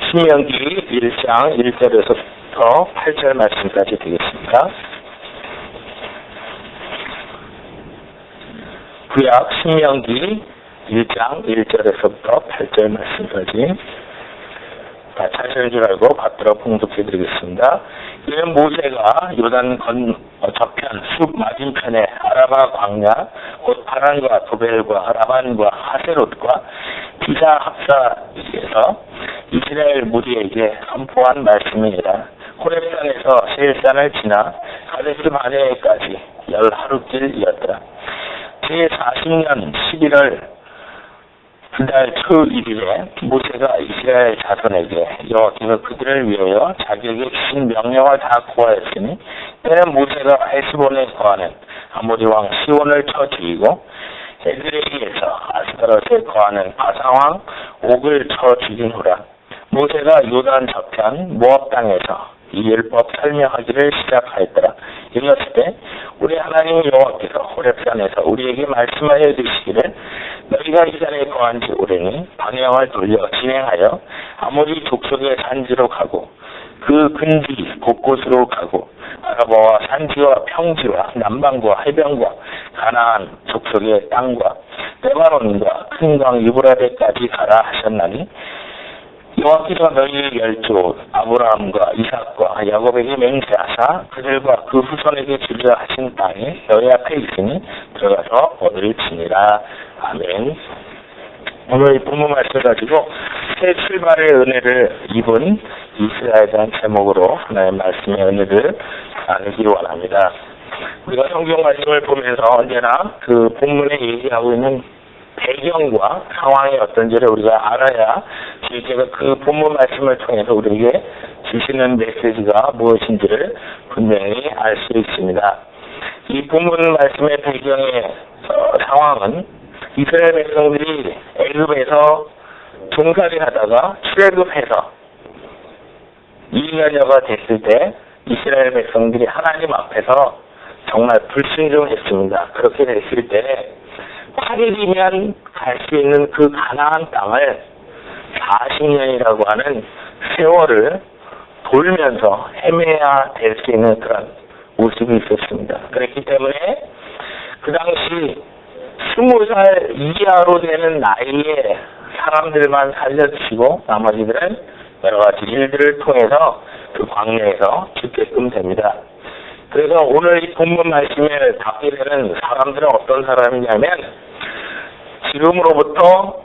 신명기 1장 1절에서부터 8절 말씀까지 되겠습니다. 구약 신명기 1장 1절에서부터 8절 말씀까지 다 찾을 줄 알고 받들어 봉독해드리겠습니다. 이는 모세가 요단 저편 숲 맞은편에 아라바 광야 곧 파란과 도벨과 라반과 하세롯과 비사 합사에서 이스라엘 무리에게 선포한 말씀이니라. 호렙산에서 세일산을 지나 가데스 바네까지 10하루길이었더라. 제40년 11월 그달 초1일에 모세가 이스라엘 자손에게 여호와께서 그들을 위하여 자기에게 주신 명령을 다 구하였으니 때는 모세가 헤스본에 거하는 아모리 왕 시온을 쳐 죽이고 에드레이에서 아스타롯에 거하는 바사왕 옥을 쳐 죽인 후라. 모세가 요단 저편 모압 땅에서 이 율법 설명하기를 시작하였더라. 이랬을 때 우리 하나님 여호와께서 호렙산에서 우리에게 말씀하여 주시기를 너희가 이 산에 거한 지 오래니 방향을 돌려 진행하여 아모리 족속의 산지로 가고 그 근지 곳곳으로 가고 아라바와 산지와 평지와 남방과 해변과 가나안 족속의 땅과 레바논과 큰 강 유브라데까지 가라 하셨나니 여호와께서 너희의 열조 아브라함과 이삭과 야곱에게 맹세하사 그들과 그 후손에게 주리라 하신 땅에 너희 앞에 있으니 들어가서 얻을지니라. 아멘. 오늘 이 본문 말씀을 가지고 새 출발의 은혜를 입은 이스라엘에 대한 제목으로 하나의 말씀의 은혜를 나누기 원합니다. 우리가 성경 말씀을 보면서 언제나 그 본문에 얘기하고 있는 배경과 상황이 어떤지를 우리가 알아야 실제가 그 본문 말씀을 통해서 우리에게 주시는 메시지가 무엇인지를 분명히 알 수 있습니다. 이 본문 말씀의 배경의 상황은 이스라엘 백성들이 애굽에서 종살이 하다가 출애굽해서 2년여가 됐을 때 이스라엘 백성들이 하나님 앞에서 정말 불순종했습니다. 그렇게 됐을 때 8일이면 갈 수 있는 그 가나안 땅을 40년이라고 하는 세월을 돌면서 헤매야 될 수 있는 그런 모습이 있었습니다. 그렇기 때문에 그 당시 20살 이하로 되는 나이의 사람들만 살려주시고 나머지들은 여러 가지 일들을 통해서 그 광야에서 죽게끔 됩니다. 그래서 오늘 이 본문 말씀에 답게 되는 사람들은 어떤 사람이냐면 지금으로부터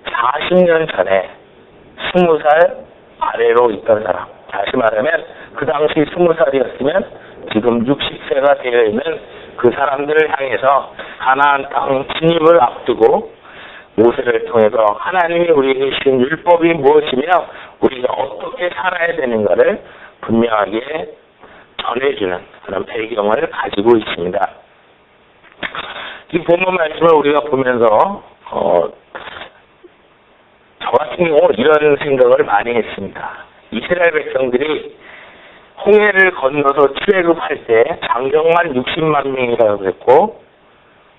40년 전에 20살 아래로 있던 사람, 다시 말하면 그 당시 20살이었으면 지금 60세가 되어 있는 그 사람들을 향해서 가나안 땅 진입을 앞두고 모세를 통해서 하나님이 우리에게 주신 율법이 무엇이며 우리가 어떻게 살아야 되는가를 분명하게 전해주는 그런 배경을 가지고 있습니다. 이 본문 말씀을 우리가 보면서 저 같은 경우 이런 생각을 많이 했습니다. 이스라엘 백성들이 홍해를 건너서 출애굽할 때 장정만 60만 명이라고 했고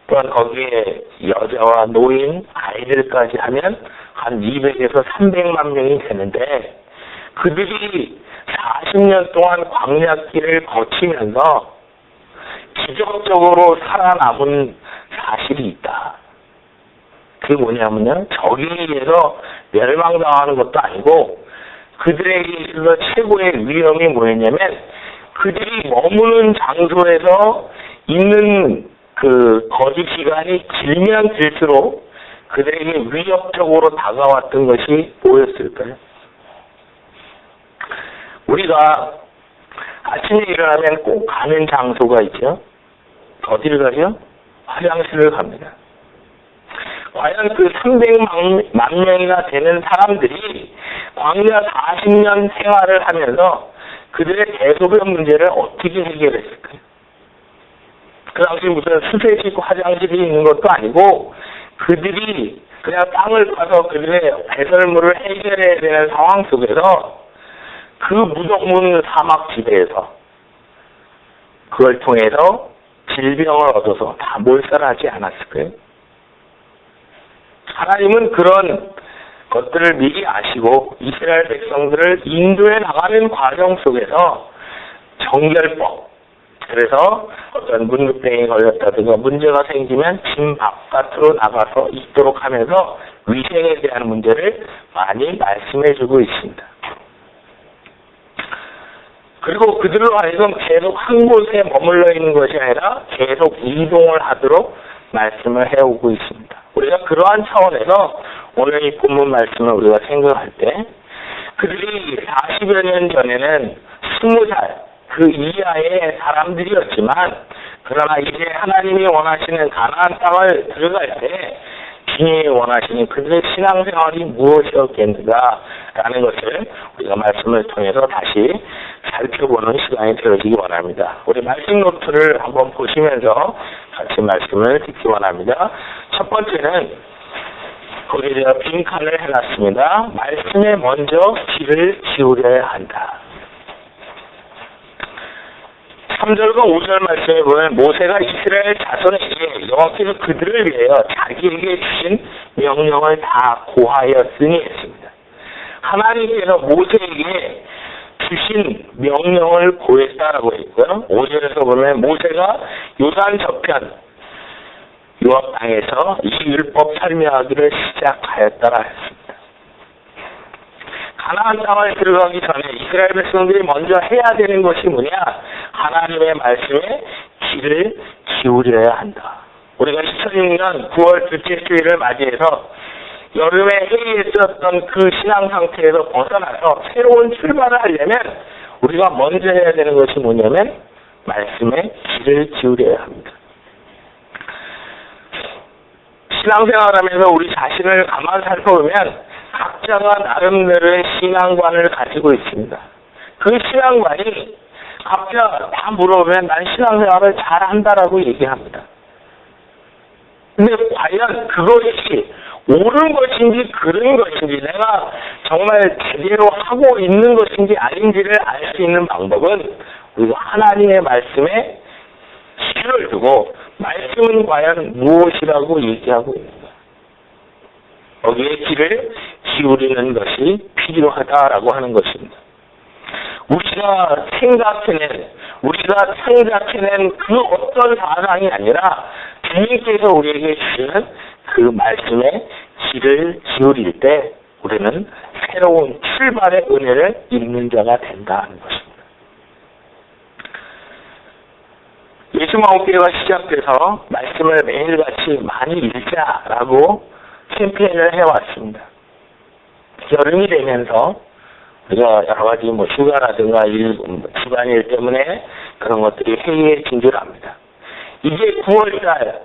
또한 거기에 여자와 노인, 아이들까지 하면 한 200에서 300만 명이 되는데 그들이 40년 동안 광야길을 거치면서 기적적으로 살아남은 사실이 있다. 그게 뭐냐면요, 적에 의해서 멸망당하는 것도 아니고 그들에게 있어서 최고의 위험이 뭐였냐면 그들이 머무는 장소에서 있는 그 거주 기간이 길면 길수록 그들에게 위협적으로 다가왔던 것이 뭐였을까요? 우리가 아침에 일어나면 꼭 가는 장소가 있죠. 어디를 가죠? 화장실을 갑니다. 과연 그 300만 명이나 되는 사람들이 광야 40년 생활을 하면서 그들의 대소변 문제를 어떻게 해결했을까요? 그 당시 무슨 수세식 화장실이 있는 것도 아니고 그들이 그냥 땅을 파서 그들의 배설물을 해결해야 되는 상황 속에서 그 무덤문 사막 지대에서 그걸 통해서 질병을 얻어서 다 몰살하지 않았을까요? 하나님은 그런 것들을 미리 아시고 이스라엘 백성들을 인도해 나가는 과정 속에서 정결법, 그래서 어떤 문둥병이 걸렸다든가 문제가 생기면 집 바깥으로 나가서 있도록 하면서 위생에 대한 문제를 많이 말씀해주고 있습니다. 그리고 그들로 하여금 계속 한 곳에 머물러 있는 것이 아니라 계속 이동을 하도록 말씀을 해오고 있습니다. 우리가 그러한 차원에서 오늘 이 본문 말씀을 우리가 생각할 때 그들이 40여 년 전에는 20살 그 이하의 사람들이었지만 그러나 이제 하나님이 원하시는 가나안 땅을 들어갈 때 주님이 원하시는 그들의 신앙생활이 무엇이었겠는가 라는 것을 우리가 말씀을 통해서 다시 살펴보는 시간이 되어지기 원합니다. 우리 말씀 노트를 한번 보시면서 같이 말씀을 듣기 원합니다. 첫 번째는 거기에 제가 빈칸을 해놨습니다. 말씀에 먼저 귀를 기울여야 한다. 3절과 5절 말씀에 보면 모세가 이스라엘 자손에게 여호와께서 그들을 위하여 자기에게 주신 명령을 다 고하였으니 했습니다. 하나님께서 모세에게 주신 명령을 고했다라고 했고요. 5절에서 보면 모세가 요단 저편 요압 땅에서 이 율법 설명하기를 시작하였다라 했습니다. 가나안 땅을 들어가기 전에 이스라엘 백성들이 먼저 해야 되는 것이 뭐냐? 하나님의 말씀에 귀를 기울여야 한다. 우리가 2006년 9월 둘째 주일을 맞이해서 여름에 해이했었던 그 신앙 상태에서 벗어나서 새로운 출발을 하려면 우리가 먼저 해야 되는 것이 뭐냐면 말씀에 귀를 기울여야 합니다. 신앙생활하면서 우리 자신을 가만 살펴보면 각자가 나름대로의 신앙관을 가지고 있습니다. 그 신앙관이 각자 다 물어보면 난 신앙생활을 잘한다라고 얘기합니다. 근데 과연 그것이 옳은 것인지 그른 것인지 내가 정말 제대로 하고 있는 것인지 아닌지를 알 수 있는 방법은 우리가 하나님의 말씀에 귀를 두고 말씀은 과연 무엇이라고 얘기하고 있는가. 거기에 귀를 기울이는 것이 필요하다라고 하는 것입니다. 우리가 생각해낸 그 어떤 사상이 아니라 주님께서 우리에게 주시는 그 말씀에 귀를 기울일 때 우리는 새로운 출발의 은혜를 입는 자가 된다는 것입니다. 예수마음교회가 시작돼서 말씀을 매일같이 많이 읽자라고 캠페인을 해왔습니다. 여름이 되면서 우리가 여러 가지 휴가라든가 집안일 때문에 그런 것들이 해이해진 줄 압니다. 이제 9월달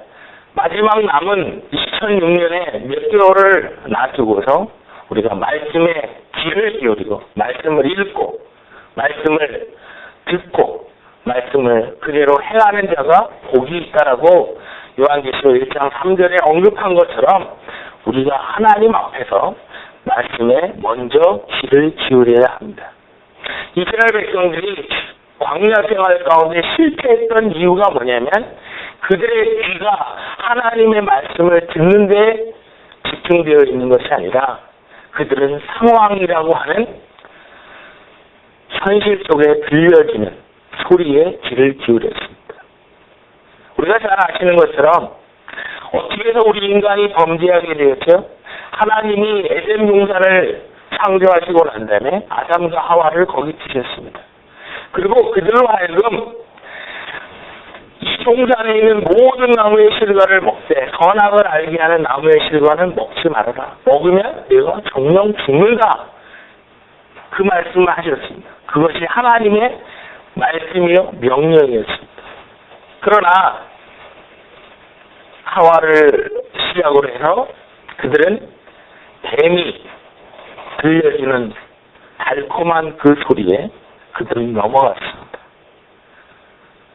마지막 남은 2006년에 몇 개월을 놔두고서 우리가 말씀에 귀를 기울이고 말씀을 읽고 말씀을 듣고 말씀을 그대로 행하는 자가 복이 있다라고 요한계시록 1장 3절에 언급한 것처럼 우리가 하나님 앞에서 말씀에 먼저 귀를 기울여야 합니다. 이스라엘 백성들이 광야 생활 가운데 실패했던 이유가 뭐냐면 그들의 귀가 하나님의 말씀을 듣는 데 집중되어 있는 것이 아니라 그들은 상황이라고 하는 현실 속에 들려지는 소리에 귀를 기울였습니다. 우리가 잘 아시는 것처럼 어떻게 해서 우리 인간이 범죄하게 되었죠? 하나님이 에덴 동산을 창조하시고 난 다음에 아담과 하와를 거기 두셨습니다. 그리고 그들로 하여금 이 동산에 있는 모든 나무의 실과를 먹되 선악을 알게 하는 나무의 실과는 먹지 말아라. 먹으면 내가 정령 죽는다. 그 말씀을 하셨습니다. 그것이 하나님의 말씀이요 명령이었습니다. 그러나 하와를 시작으로 해서 그들은 뱀이 들려주는 달콤한 그 소리에 그들은 넘어갔습니다.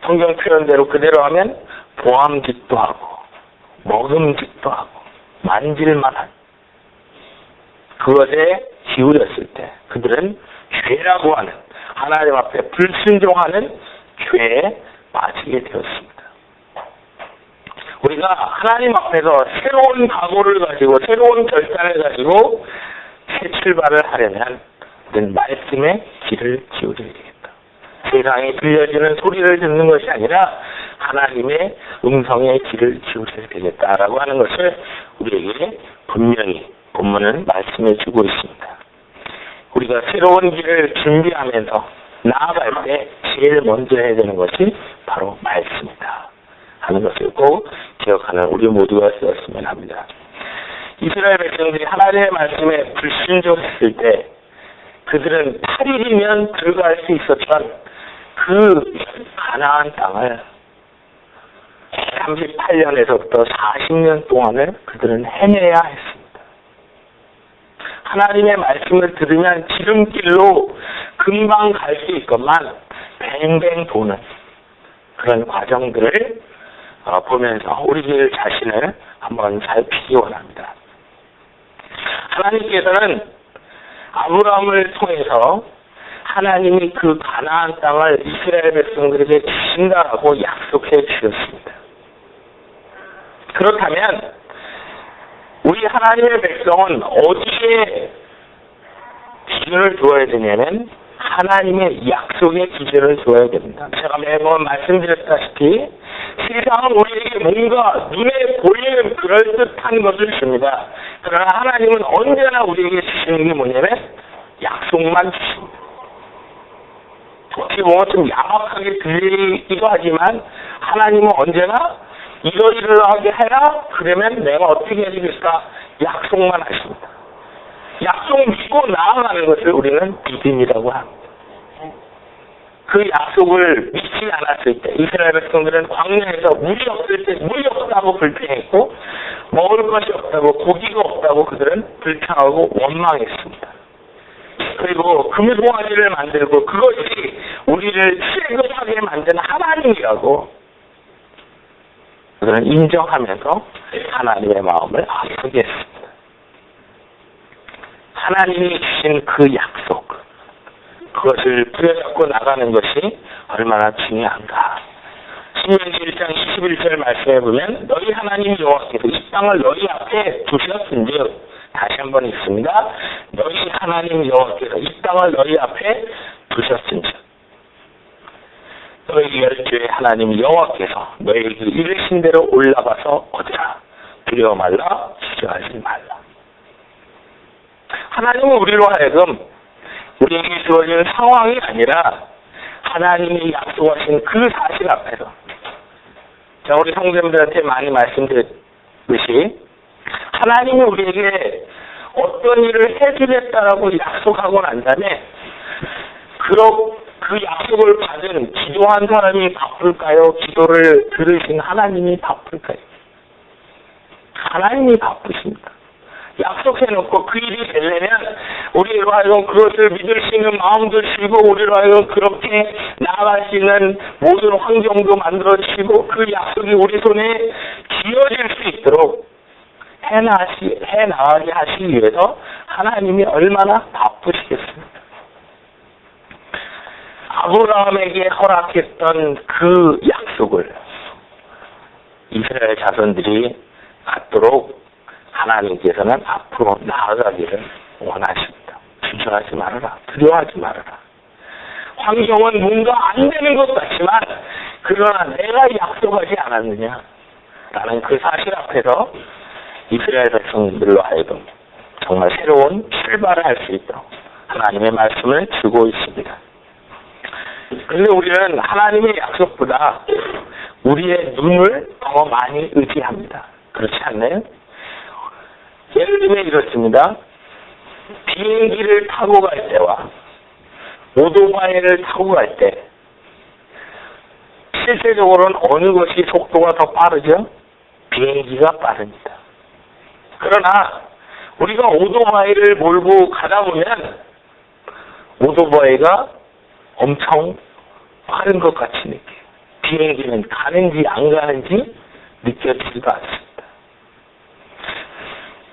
성경 표현대로 그대로 하면 보암직도 하고 먹음직도 하고 만질만한 그것에 기울였을 때 그들은 죄라고 하는 하나님 앞에 불순종하는 죄에 빠지게 되었습니다. 우리가 하나님 앞에서 새로운 각오를 가지고 새로운 결단을 가지고 그렇게 출발을 하려면 우리는 말씀의 귀를 기울여야 되겠다. 세상에 들려지는 소리를 듣는 것이 아니라 하나님의 음성의 귀를 기울여야 되겠다라고 하는 것을 우리에게 분명히 본문은 말씀해 주고 있습니다. 우리가 새로운 길을 준비하면서 나아갈 때 제일 먼저 해야 되는 것이 바로 말씀이다 하는 것을 꼭 기억하는 우리 모두가 되었으면 합니다. 이스라엘 백성들이 하나님의 말씀에 불순종했을 때 그들은 8일이면 들어갈 수 있었던 그 가나안 땅을 38년에서부터 40년 동안을 그들은 헤매야 했습니다. 하나님의 말씀을 들으면 지름길로 금방 갈 수 있건만 뱅뱅 도는 그런 과정들을 보면서 우리 자신을 한번 살피기 원합니다. 하나님께서는 아브라함을 통해서 하나님이 그 가나안 땅을 이스라엘 백성들에게 주신다라고 약속해 주셨습니다. 그렇다면 우리 하나님의 백성은 어디에 기준을 두어야 되냐면 하나님의 약속의 기준을 두어야 됩니다. 제가 매번 말씀드렸다시피 세상은 우리에게 뭔가 눈에 보이는 그럴듯한 것을 줍니다. 그러나 하나님은 언제나 우리에게 주시는 게 뭐냐면 약속만 주십니다. 어떻게 보면 좀 야박하게 들리기도 하지만 하나님은 언제나 이러이러하게 해라 그러면 내가 어떻게 해주겠다 약속만 하십니다. 약속 믿고 나아가는 것을 우리는 믿음이라고 합니다. 그 약속을 믿지 않았을 때 이스라엘 백성들은 광야에서 물이 없을 때 물이 없다고 불평했고 먹을 것이 없다고 고기가 없다고 그들은 불평하고 원망했습니다. 그리고 금송아지를 만들고 그것이 우리를 취급하게 만든 하나님이라고 그들은 인정하면서 하나님의 마음을 아프게 했습니다. 하나님이 주신 그 약속, 그것을 부여잡고 나가는 것이 얼마나 중요한가. 신명기 1장 21절 말씀해 보면 너희 하나님 여호와께서 이 땅을 너희 앞에 두셨은즉 다시 한번 읽습니다. 너희 하나님 여호와께서 이 땅을 너희 앞에 두셨은즉 너희 열조의 하나님 여호와께서 너희에게 이르신 대로 올라가서 얻으라. 두려워 말라. 주저하지 말라. 하나님은 우리로 하여금 우리에게 주어진 상황이 아니라 하나님이 약속하신 그 사실 앞에서 자 우리 성도님들한테 많이 말씀드렸듯이 하나님이 우리에게 어떤 일을 해주겠다라고 약속하고 난 다음에 그 약속을 받은 기도한 사람이 바쁠까요? 기도를 들으신 하나님이 바쁠까요? 하나님이 바쁘십니다. 약속해놓고 그 일이 되려면 우리로 하여금 그것을 믿을 수 있는 마음도 주시고 우리로 하여금 그렇게 나아갈 수 있는 모든 환경도 만들어주시고 그 약속이 우리 손에 쥐어질 수 있도록 해나가게 하시기 위해서 하나님이 얼마나 바쁘시겠습니까? 아브라함에게 허락했던 그 약속을 이스라엘 자손들이 갖도록 하나님께서는 앞으로 나아가기를 원하십니다. 주저하지 말아라. 두려워하지 말아라. 환경은 뭔가 안 되는 것 같지만 그러나 내가 약속하지 않았느냐 라는 그 사실 앞에서 이스라엘 백성들로 하여금 정말 새로운 출발을 할 수 있도록 하나님의 말씀을 주고 있습니다. 그런데 우리는 하나님의 약속보다 우리의 눈을 더 많이 의지합니다. 그렇지 않나요? 예를 들면 이렇습니다. 비행기를 타고 갈 때와 오토바이를 타고 갈 때 실제적으로는 어느 것이 속도가 더 빠르죠? 비행기가 빠릅니다. 그러나 우리가 오토바이를 몰고 가다 보면 오토바이가 엄청 빠른 것 같이 느껴요. 비행기는 가는지 안 가는지 느껴지지도 않습니다.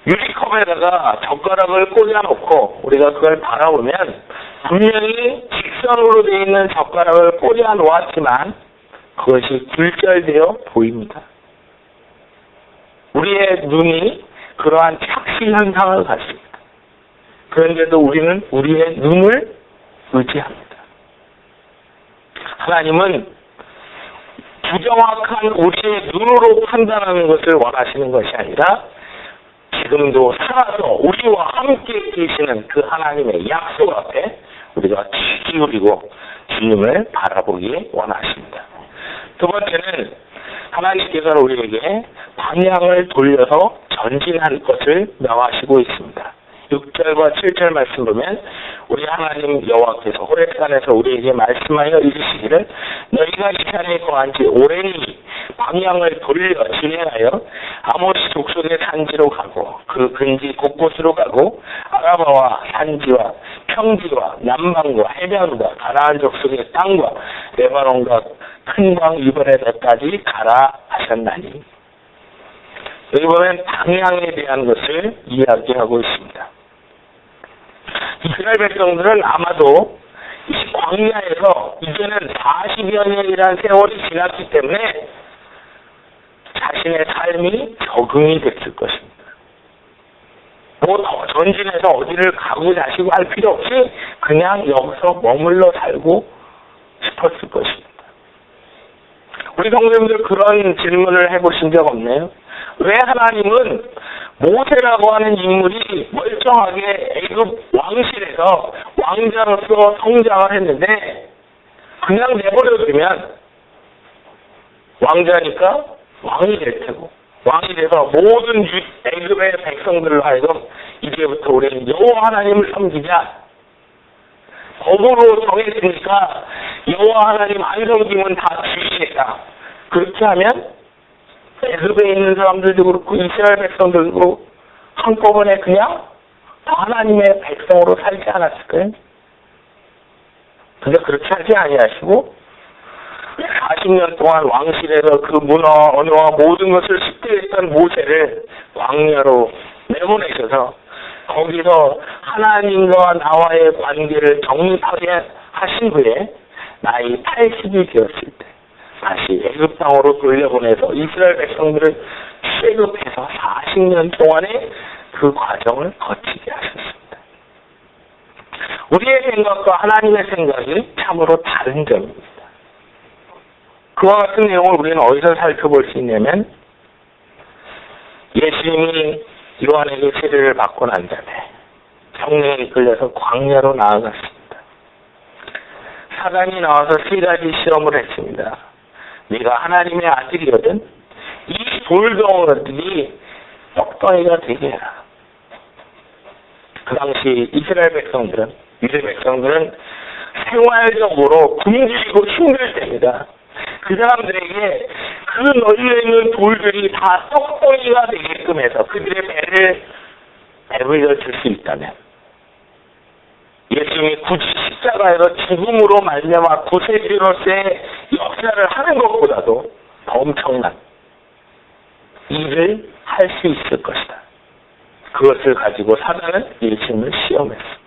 유리컵에다가 젓가락을 꽂아놓고 우리가 그걸 바라보면 분명히 직선으로 되어 있는 젓가락을 꽂아놓았지만 그것이 굴절되어 보입니다. 우리의 눈이 그러한 착시 현상을 갖습니다. 그런데도 우리는 우리의 눈을 의지합니다. 하나님은 부정확한 우리의 눈으로 판단하는 것을 원하시는 것이 아니라 지금도 살아서 우리와 함께 계시는 그 하나님의 약속 앞에 우리가 귀 기울이고 주님을 바라보기 원하십니다. 두 번째는 하나님께서는 우리에게 방향을 돌려서 전진할 것을 명하시고 있습니다. 6절과 7절 말씀 보면 우리 하나님 여호와께서 호렙산에서 우리에게 말씀하여 이르시기를 너희가 이 산에 거한 지 오래니 방향을 돌려 진행하여 아모리 족속의 산지로 가고 그 근지 곳곳으로 가고 아라바와 산지와 평지와 남방과 해변과 가나안 족속의 땅과 레바논과 큰 광 유브라데스까지 가라 하셨나니. 여기 보면 방향에 대한 것을 이야기하고 있습니다. 이스라엘 백성들은 아마도 이 광야에서 이제는 40여 년이라는 세월이 지났기 때문에 자신의 삶이 적응이 됐을 것입니다. 뭐 더 전진해서 어디를 가고 자시고 할 필요 없이 그냥 여기서 머물러 살고 싶었을 것입니다. 우리 성도님들 그런 질문을 해보신 적 없나요? 왜 하나님은 모세라고 하는 인물이 멀쩡하게 애굽 왕실에서 왕자로서 성장을 했는데 그냥 내버려두면 왕자니까 왕이 될 테고 왕이 돼서 모든 애굽의 백성들로 하여금 이제부터 우리는 여호와 하나님을 섬기자. 법으로 정했으니까 여호와 하나님 안 섬기면 다 죽이겠다. 그렇게 하면 애굽에 있는 사람들도 그렇고 이스라엘 백성들도 한꺼번에 그냥 하나님의 백성으로 살지 않았을까요? 근데 그렇게 하지 아니하시고 40년 동안 왕실에서 그 문화, 언어와 모든 것을 식대했던 모세를 광야로 내보내셔서 거기서 하나님과 나와의 관계를 정립하게 하신 후에 나이 80이 되었을 때 다시 애굽 땅으로 돌려보내서 이스라엘 백성들을 출애굽해서 40년 동안의 그 과정을 거치게 하셨습니다. 우리의 생각과 하나님의 생각이 참으로 다른 점입니다. 그와 같은 내용을 우리는 어디서 살펴볼 수 있냐면 예수님이 요한에게 세례를 받고 난 다음에 성령에 이끌려서 광야로 나아갔습니다. 사단이 나와서 3가지 시험을 했습니다. 네가 하나님의 아들이거든 이 돌덩어리들이 떡덩이가 되게 해라. 그 당시 이스라엘 백성들은 유대 백성들은 생활적으로 굶주리고 힘들 때입니다. 그 사람들에게 그 널려 있는 돌들이 다 떡덩이가 되게끔 해서 그들의 배를 배불려 줄 수 있다면 예수님이 굳이 십자가에서 죽음으로 말미암아 구세주로서의 역사를 하는 것보다도 더 엄청난 일을 할 수 있을 것이다. 그것을 가지고 사단은 예수님을 시험했습니다.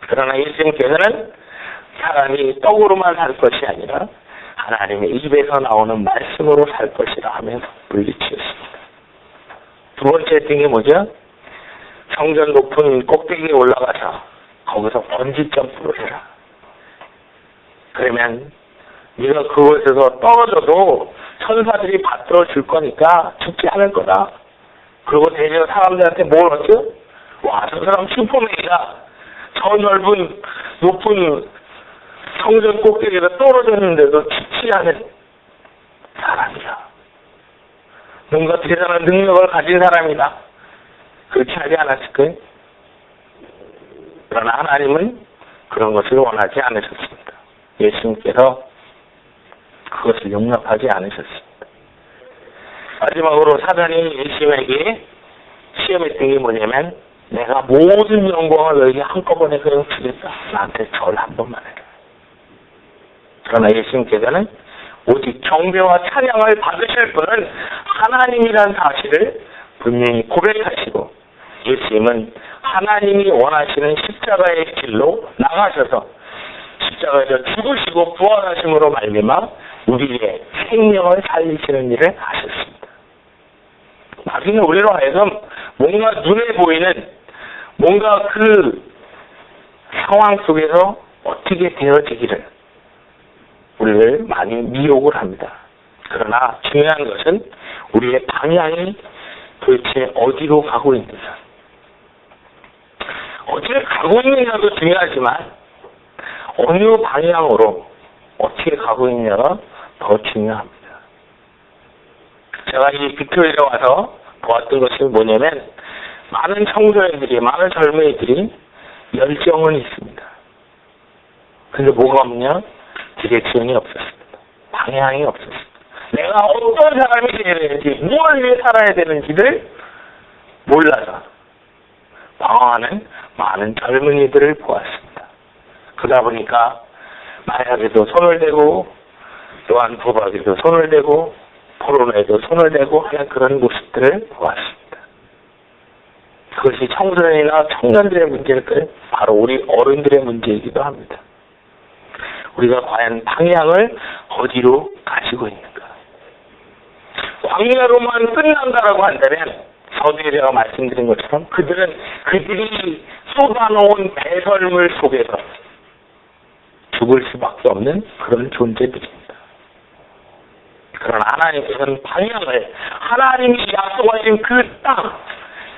그러나 예수님께서는 사람이 떡으로만 살 것이 아니라 하나님의 입에서 나오는 말씀으로 살 것이라 하면서 물리치셨습니다. 두 번째 했던 게 뭐죠? 성전 높은 꼭대기에 올라가서 거기서 번지 점프를 해라. 그러면 네가 그곳에서 떨어져도 천사들이 받들어 줄 거니까 죽지 않을 거다. 그리고 대신 사람들한테 뭘 얻죠? 와, 저 사람 슈퍼맨이다. 저 넓은 높은 성전 꼭대기에서 떨어졌는데도 죽지 않은 사람이다. 뭔가 대단한 능력을 가진 사람이다. 그렇게 하지 않았을까요? 그러나 하나님은 그런 것을 원하지 않으셨습니다. 예수님께서 그것을 용납하지 않으셨습니다. 마지막으로 사단이 예수님에게 시험했던 게 뭐냐면 내가 모든 영광을 너에게 한꺼번에 그냥 주겠다. 나한테 절 한 번만 해라. 그러나 예수님께서는 오직 경배와 찬양을 받으실 분은 하나님이라는 사실을 분명히 고백하시고 예수님은 하나님이 원하시는 십자가의 길로 나가셔서 십자가에서 죽으시고 부활하심으로 말미암아 우리의 생명을 살리시는 일을 하셨습니다. 마귀는 우리로 하여금 뭔가 눈에 보이는 뭔가 그 상황 속에서 어떻게 되어지기를 우리를 많이 미혹을 합니다. 그러나 중요한 것은 우리의 방향이 도대체 어디로 가고 있는가. 어디를 가고 있느냐도 중요하지만 어느 방향으로 어떻게 가고 있느냐가 더 중요합니다. 제가 이 빅토리아에 와서 보았던 것이 뭐냐면 많은 청소년들이, 많은 젊은이들이 열정은 있습니다. 근데 뭐가 없냐? 디렉션이 없었습니다. 방향이 없었습니다. 내가 어떤 사람이 되어야 되는지, 무엇을 위해 살아야 되는지를 몰라서 방황하는 많은 젊은이들을 보았습니다. 그러다 보니까 마약에도 손을 대고 또한 도박에도 손을 대고 포르노에도 손을 대고 하는 그런 모습들을 보았습니다. 그것이 청소년이나 청년들의 문제일 거예요. 바로 우리 어른들의 문제이기도 합니다. 우리가 과연 방향을 어디로 가지고 있는가. 광야로만 끝난다라고 한다면 서두에 제가 말씀드린 것처럼 그들이 쏟아놓은 배설물 속에서 죽을 수밖에 없는 그런 존재들입니다. 그러나 하나님께서는 방향을, 하나님이 약속하신 그 땅,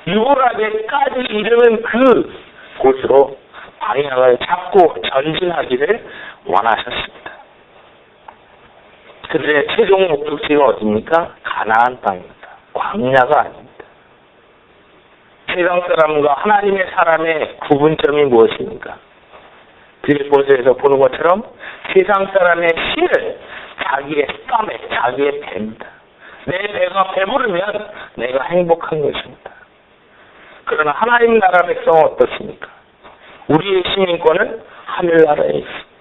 유월하게까지 이르는 그 곳으로 방향을 잡고 전진하기를 원하셨습니다. 그들의 최종 목적지가 어디입니까? 가나안 땅입니다. 광야가 아닙니다. 세상 사람과 하나님의 사람의 구분점이 무엇입니까? 빌립보서에서 보는 것처럼 세상 사람의 신을 자기의 쌈에, 자기의 배입니다. 내 배가 배부르면 내가 행복한 것입니다. 그러나 하나님 나라 백성은 어떻습니까? 우리의 시민권은 하늘나라에 있습니다.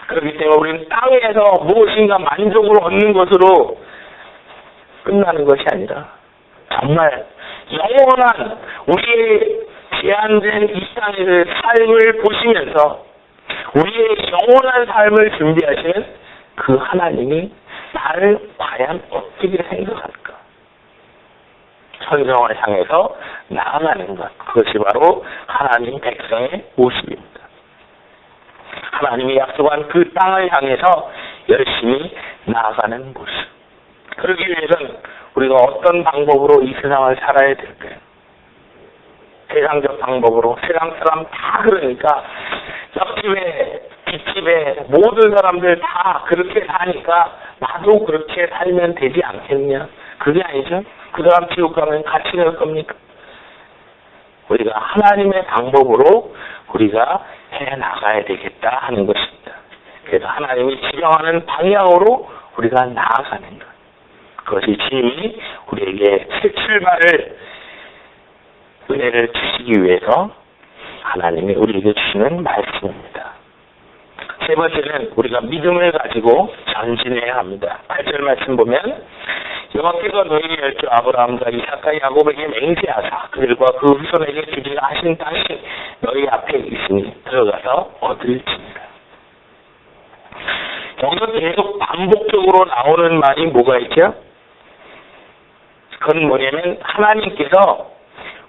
그렇기 때문에 우리는 땅에서 무엇인가 만족을 얻는 것으로 끝나는 것이 아니라 정말 영원한 우리의 제한된 이 땅의 삶을 보시면서 우리의 영원한 삶을 준비하시는 그 하나님이 나를 과연 어떻게 생각할까? 천정을 향해서 나아가는 것. 그것이 바로 하나님 백성의 모습입니다. 하나님이 약속한 그 땅을 향해서 열심히 나아가는 모습. 그러기 위해서는 우리가 어떤 방법으로 이 세상을 살아야 될까요? 세상적 방법으로, 세상 사람 다 그러니까 옆집에, 뒷집에 모든 사람들 다 그렇게 사니까 나도 그렇게 살면 되지 않겠냐? 그게 아니죠. 그 사람 지옥 가면 같이 갈 겁니까? 우리가 하나님의 방법으로 우리가 해나가야 되겠다 하는 것입니다. 그래서 하나님이 지정하는 방향으로 우리가 나아가는 것. 그것이 주님이 우리에게 새 출발을, 은혜를 주시기 위해서 하나님이 우리에게 주시는 말씀입니다. 세 번째는 우리가 믿음을 가지고 전진해야 합니다. 8절 말씀 보면 여호와께서 너희의 열조 아브라함과 이삭과 야곱에게 맹세하사 그들과 그 후손에게 주리라 하신 땅이 너희 앞에 있으니 들어가서 얻을지니라. 여기서 계속 반복적으로 나오는 말이 뭐가 있죠? 그건 뭐냐면 하나님께서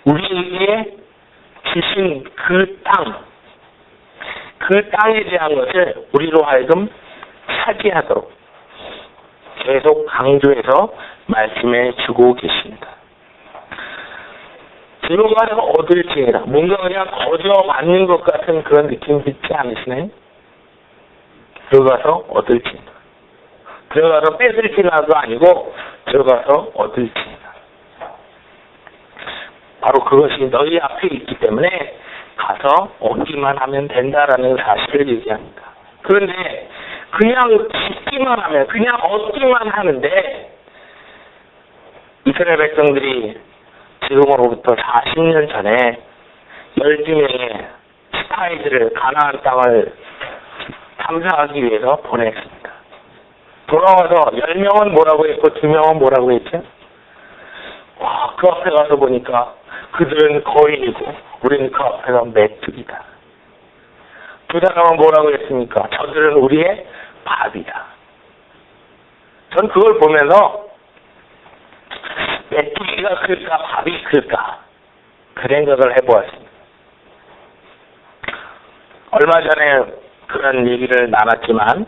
우리에게 주신 그 땅, 그 땅에 대한 것을 우리로 하여금 차지하도록 계속 강조해서 말씀해 주고 계십니다. 들어가서 얻을지니라. 뭔가 그냥 거저 맞는 것 같은 그런 느낌 듣지 않으시나요? 들어가서 얻을지니라. 들어가서 뺏을지라도 아니고 들어가서 얻을지니라. 바로 그것이 너희 앞에 있기 때문에 가서 얻기만 하면 된다라는 사실을 얘기합니다. 그런데 그냥 짓기만 하면, 그냥 얻기만 하는데 이스라엘 백성들이 지금으로부터 40년 전에 12명의 스파이들을 가나안 땅을 탐사하기 위해서 보냈습니다. 돌아와서 10명은 뭐라고 했고 2명은 뭐라고 했죠? 와, 그 앞에 가서 보니까 그들은 거인이고 우리는 그 앞에가 메뚜기다. 두 사람은 뭐라고 했습니까? 저들은 우리의 밥이다. 전 그걸 보면서 메뚜기가 클까 밥이 클까 그 생각을 해보았습니다. 얼마 전에 그런 얘기를 나눴지만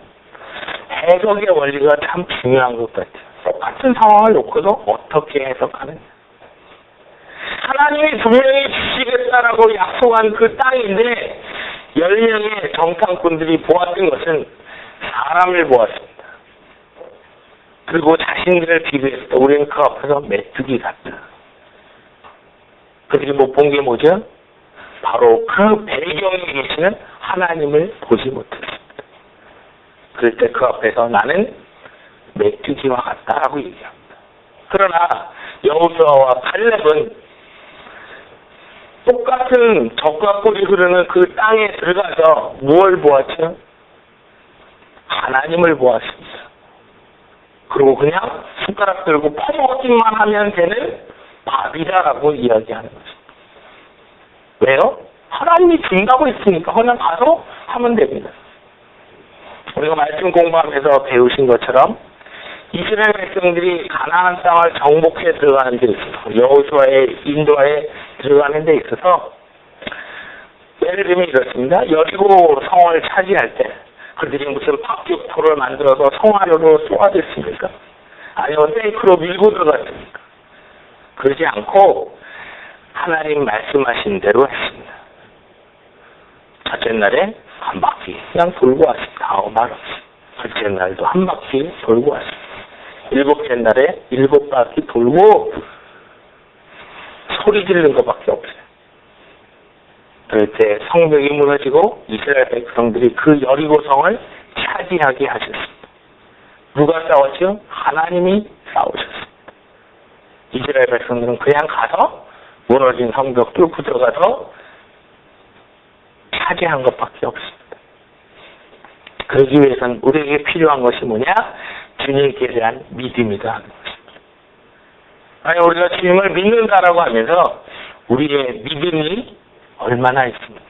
해석의 원리가 참 중요한 것 같아요. 똑같은 상황을 놓고도 어떻게 해석하느냐. 하나님이 분명히 주시겠다라고 약속한 그 땅인데 10명의 정탐꾼들이 보았던 것은 사람을 보았습니다. 그리고 자신들을 비교했을 때 우리는 그 앞에서 메뚜기 같다. 그들이 못 본 게 뭐죠? 바로 그 배경에 계시는 하나님을 보지 못했습니다. 그럴 때 그 앞에서 나는 메뚜기와 같다라고 얘기합니다. 그러나 여호수아와 칼렙은 똑같은 적과 꿀이 흐르는 그 땅에 들어가서 무엇을 보았죠? 하나님을 보았습니다. 그리고 그냥 숟가락 들고 퍼먹기만 하면 되는 밥이다라고 이야기하는 것입니다. 왜요? 하나님이 준다고 했으니까 그냥 가서 하면 됩니다. 우리가 말씀 공부하면서 배우신 것처럼 이스라엘 백성들이 가나안 땅을 정복해 들어가는 데 있어서 여호수아의 인도하에 들어가는 데 있어서 예를 들면 이렇습니다. 여리고 성을 차지할 때 그들이 무슨 박격포를 만들어서 성화로로 쏘아댔습니까? 아니면 페이크로 밀고 들어갔습니까? 그러지 않고 하나님 말씀하신 대로 했습니다. 첫째 날에 한 바퀴 그냥 돌고 왔습니다. 아무 말 없이. 둘째 날도 한 바퀴 돌고 왔습니다. 일곱째 날에 7바퀴 돌고 소리 지르는 것밖에 없어요. 그럴 때 성벽이 무너지고 이스라엘 백성들이 그 여리고 성을 차지하게 하셨습니다. 누가 싸웠죠? 하나님이 싸우셨습니다. 이스라엘 백성들은 그냥 가서 무너진 성벽 뚫고 들어가서 차지한 것밖에 없습니다. 그러기 위해서는 우리에게 필요한 것이 뭐냐? 주님께 대한 믿음이다 하는 것입니다. 아니 우리가 주님을 믿는다라고 하면서 우리의 믿음이 얼마나 있습니까?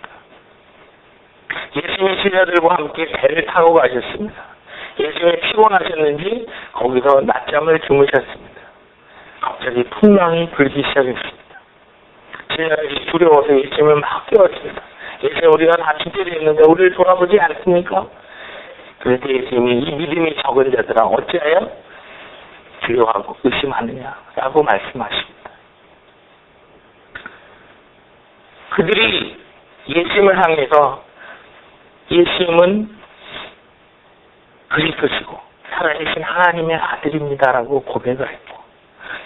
예수님이 제자들과 함께 배를 타고 가셨습니다. 예수님이 피곤하셨는지 거기서 낮잠을 주무셨습니다. 갑자기 풍랑이 불기 시작했습니다. 제자들이 두려워서 예수님을 막 깨웠습니다. 예수님 우리가 다 죽게 됐는데 우리를 돌아보지 않습니까? 그래서 예수님이 이 믿음이 적은 자들아 어찌하여 두려워하고 의심하느냐라고 말씀하십니다. 그들이 예수님을 향해서 예수님은 그리스도시고 살아계신 하나님의 아들입니다라고 고백을 했고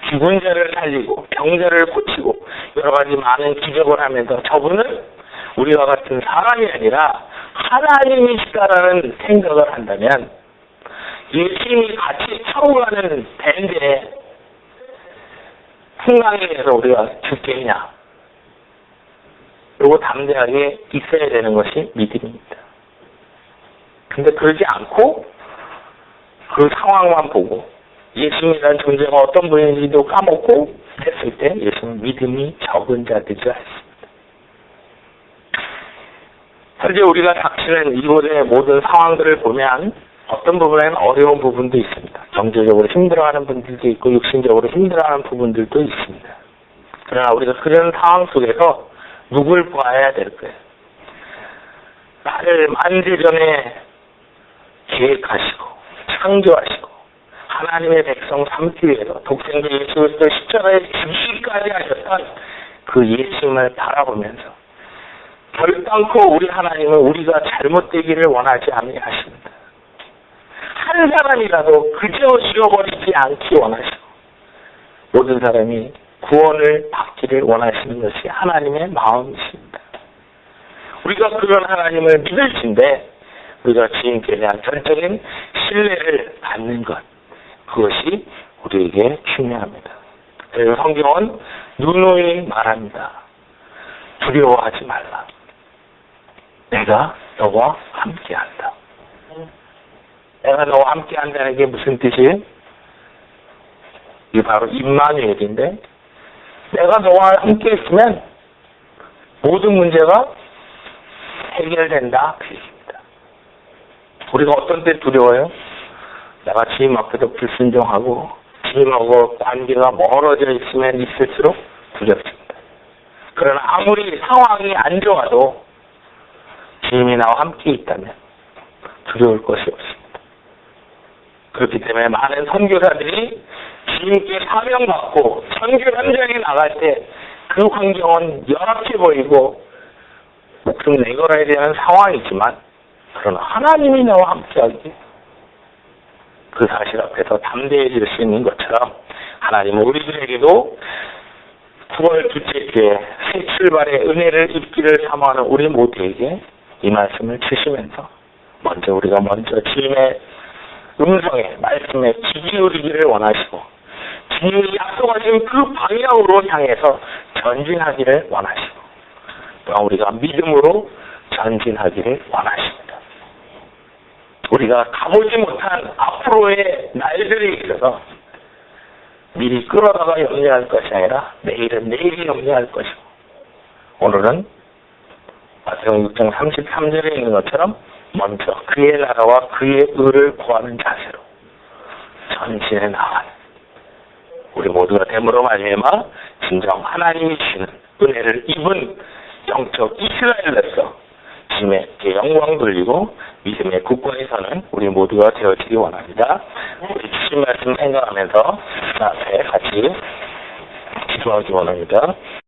죽은 자를 살리고 병자를 고치고 여러 가지 많은 기적을 하면서 저분은 우리와 같은 사람이 아니라 하나님이시다라는 생각을 한다면 예수님이 같이 타고 가는 배인데 풍랑에 대해서 우리가 죽겠냐? 그리고 담대하게 있어야 되는 것이 믿음입니다. 근데 그러지 않고 그 상황만 보고 예수님이라는 존재가 어떤 분인지도 까먹고 했을 때 예수님은 믿음이 적은 자들이라 했습니다. 현재 우리가 닥치는 이곳의 모든 상황들을 보면 어떤 부분에는 어려운 부분도 있습니다. 경제적으로 힘들어하는 분들도 있고 육신적으로 힘들어하는 부분들도 있습니다. 그러나 우리가 그런 상황 속에서 누굴 보아야 될까요? 나를 만세전에 계획하시고 창조하시고 하나님의 백성 삼기 위해서 독생자 예수 그리스도 십자가에 죽기까지 하셨던 그 예수님을 바라보면서 결단코 우리 하나님은 우리가 잘못되기를 원하지 아니하십니다. 한 사람이라도 그저 죽어버리지 않기 원하시고 모든 사람이 구원을 받기를 원하시는 것이 하나님의 마음이십니다. 우리가 그런 하나님을 믿을진데 우리가 주님께 대한 전적인 신뢰를 받는 것 그것이 우리에게 중요합니다. 그래서 성경은 누누이 말합니다. 두려워하지 말라. 내가 너와 함께한다. 내가 너와 함께한다는 게 무슨 뜻이에요? 이게 바로 임마누엘인데 내가 너와 함께 있으면 모든 문제가 해결된다 그 얘기입니다. 우리가 어떤 때 두려워요? 내가 주님 앞에서 불순종하고 주님하고 관계가 멀어져 있으면 있을수록 두렵습니다. 그러나 아무리 상황이 안 좋아도 주님이 나와 함께 있다면 두려울 것이 없습니다. 그렇기 때문에 많은 선교사들이 주님께 사명받고 선교 현장에 나갈 때 그 환경은 열악해 보이고 목숨 내걸어야 되는 상황이지만 그러나 하나님이 나와 함께하기에 그 사실 앞에서 담대해질 수 있는 것처럼 하나님은 우리들에게도 9월 둘째 주에 새 출발의 은혜를 입기를 사모하는 우리 모두에게 이 말씀을 주시면서 먼저 우리가 주님의 음성에 말씀에 귀 기울이기를 원하시고 주님이 약속하신 그 방향으로 향해서 전진하기를 원하시고 또한 우리가 믿음으로 전진하기를 원하십니다. 우리가 가보지 못한 앞으로의 날들에 있어서 미리 끌어다가 염려할 것이 아니라 내일은 내일이 염려할 것이고 오늘은 마태복음 6장 33절에 있는 것처럼 먼저 그의 나라와 그의 의를 구하는 자세로 전진해 나가는 우리 모두가 됨으로 말미암아 진정 하나님이 주시는 은혜를 입은 영적 이스라엘로서 주님께 영광 돌리고 믿음의 굳건히 서는 우리 모두가 되어지기 원합니다. 우리 주신 말씀 생각하면서 앞에 같이 기도하기 원합니다.